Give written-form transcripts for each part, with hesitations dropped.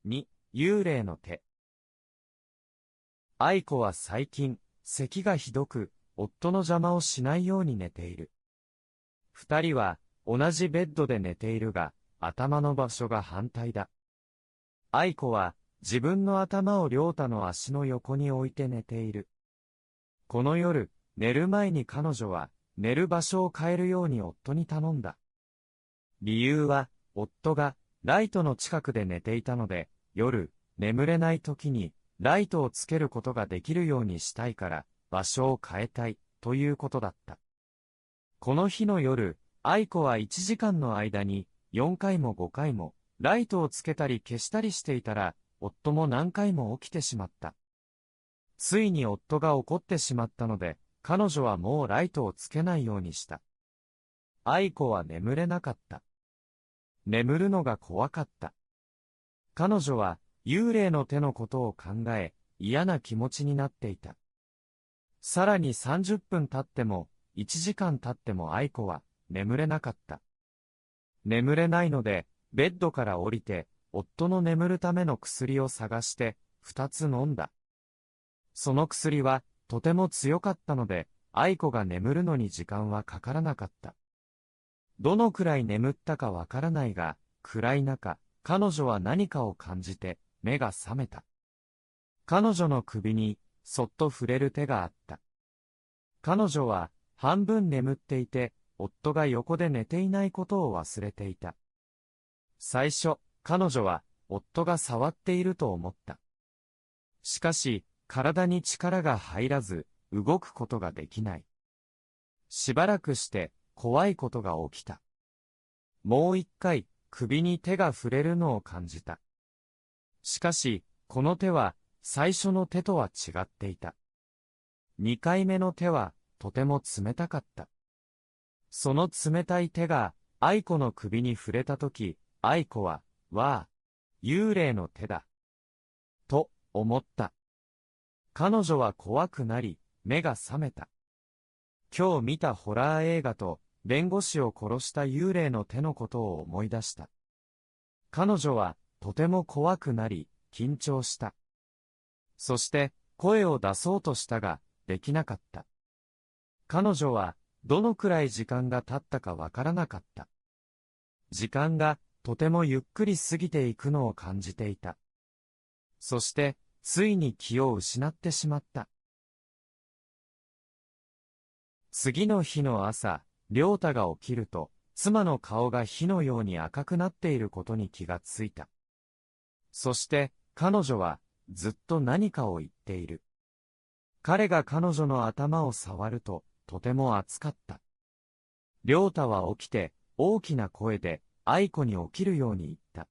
2、幽霊の手。愛子は最近、咳がひどく、夫の邪魔をしないように寝ている。二人は、同じベッドで寝ているが、頭の場所が反対だ。愛子は、自分の頭を良太の足の横に置いて寝ている。この夜、寝る前に彼女は、寝る場所を変えるように夫に頼んだ。理由は、夫が、ライトの近くで寝ていたので、夜、眠れない時に、ライトをつけることができるようにしたいから、場所を変えたい、ということだった。この日の夜、愛子は1時間の間に、4回も5回も、ライトをつけたり消したりしていたら、夫も何回も起きてしまった。ついに夫が怒ってしまったので、彼女はもうライトをつけないようにした。愛子は眠れなかった。眠るのが怖かった。彼女は幽霊の手のことを考え、嫌な気持ちになっていた。さらに30分経っても、1時間経っても愛子は眠れなかった。眠れないので、ベッドから降りて、夫の眠るための薬を探して、2つ飲んだ。その薬は、とても強かったので、愛子が眠るのに時間はかからなかった。どのくらい眠ったかわからないが、暗い中、彼女は何かを感じて、目が覚めた。彼女の首に、そっと触れる手があった。彼女は、半分眠っていて、夫が横で寝ていないことを忘れていた。最初、彼女は、夫が触っていると思った。しかし、体に力が入らず、動くことができない。しばらくして、怖いことが起きた。もう一回、首に手が触れるのを感じた。しかし、この手は、最初の手とは違っていた。二回目の手は、とても冷たかった。その冷たい手が、愛子の首に触れたとき、愛子は、わあ、幽霊の手だ。と、思った。彼女は怖くなり、目が覚めた。今日見たホラー映画と、弁護士を殺した幽霊の手のことを思い出した。彼女は、とても怖くなり、緊張した。そして、声を出そうとしたが、できなかった。彼女は、どのくらい時間が経ったかわからなかった。時間が、とてもゆっくり過ぎていくのを感じていた。そして、ついに気を失ってしまった。次の日の朝、良太が起きると、妻の顔が火のように赤くなっていることに気がついた。そして、彼女は、ずっと何かを言っている。彼が彼女の頭を触ると、とても熱かった。良太は起きて、大きな声で、愛子に起きるように言った。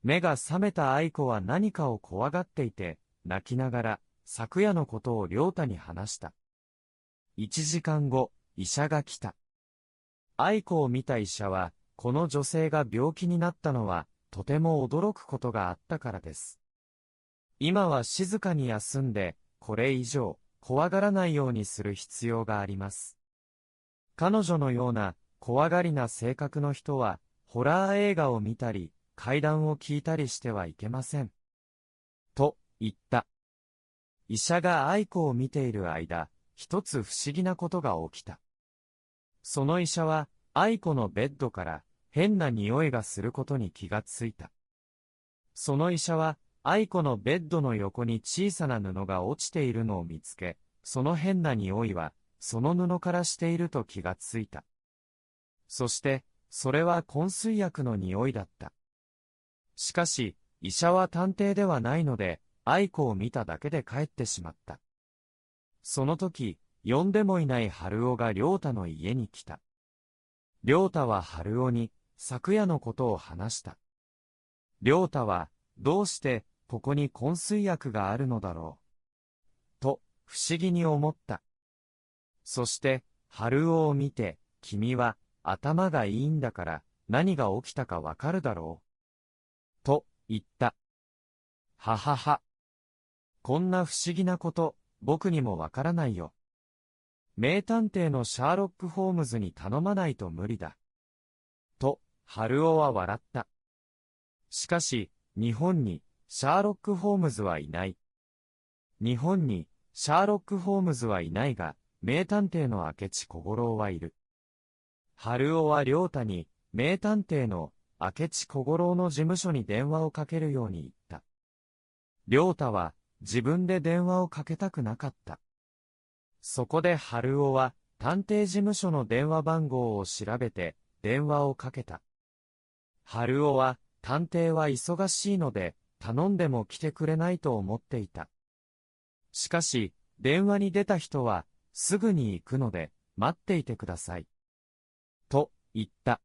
目が覚めた愛子は何かを怖がっていて、泣きながら、昨夜のことを良太に話した。1時間後、医者が来た。愛子を見た医者は、この女性が病気になったのは、とても驚くことがあったからです。今は静かに休んで、これ以上、怖がらないようにする必要があります。彼女のような、怖がりな性格の人は、ホラー映画を見たり、怪談を聞いたりしてはいけません。と、言った。医者が愛子を見ている間、一つ不思議なことが起きた。その医者は、愛子のベッドから変な匂いがすることに気がついた。その医者は、愛子のベッドの横に小さな布が落ちているのを見つけ、その変な匂いは、その布からしていると気がついた。そして、それは昏睡薬の匂いだった。しかし、医者は探偵ではないので、愛子を見ただけで帰ってしまった。その時、呼んでもいない春男が良太の家に来た。良太は春男に、昨夜のことを話した。良太は、どうして、ここに昏睡薬があるのだろう。と、不思議に思った。そして、春男を見て、君は、頭がいいんだから、何が起きたかわかるだろう。と、言った。ははは。こんな不思議なこと、僕にもわからないよ。名探偵のシャーロック・ホームズに頼まないと無理だ。と、春男は笑った。しかし、日本にシャーロック・ホームズはいない。日本にシャーロック・ホームズはいないが、名探偵の明智小五郎はいる。春尾は良太に、名探偵の明智小五郎の事務所に電話をかけるように言った。良太は自分で電話をかけたくなかった。そこで春尾は探偵事務所の電話番号を調べて電話をかけた。春尾は探偵は忙しいので頼んでも来てくれないと思っていた。しかし電話に出た人はすぐに行くので待っていてください。と言った。